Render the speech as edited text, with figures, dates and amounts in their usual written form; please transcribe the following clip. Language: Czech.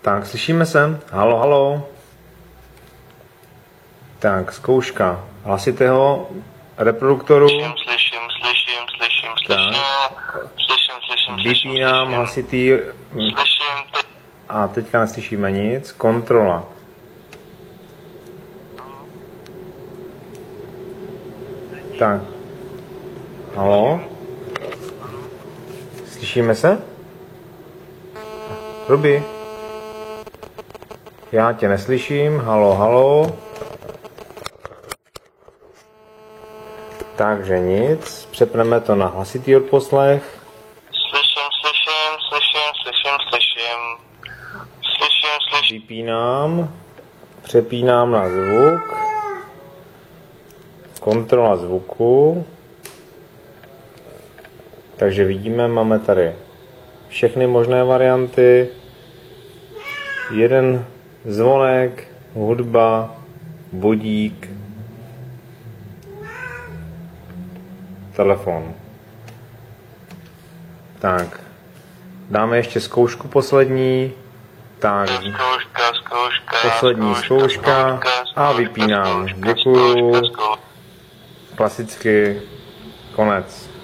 Tak, slyšíme se? Halo, halo. Tak, zkouška hlasitého reproduktoru. Slyším. Vypínám hlasitý. A teďka neslyšíme nic. Kontrola. Tak. Halo? Slyšíme se? Ruby? Já tě neslyším. Halo, halo. Takže nic. Přepneme to na hlasitý odposlech. Slyším. Vypínám. Přepínám na zvuk. Kontrola zvuku. Takže vidíme, máme tady všechny možné varianty. Jeden zvonek, hudba, budík, telefon. Tak, dáme ještě zkoušku poslední. Tak, poslední zkouška a vypínám. Děkuju. Klasicky konec.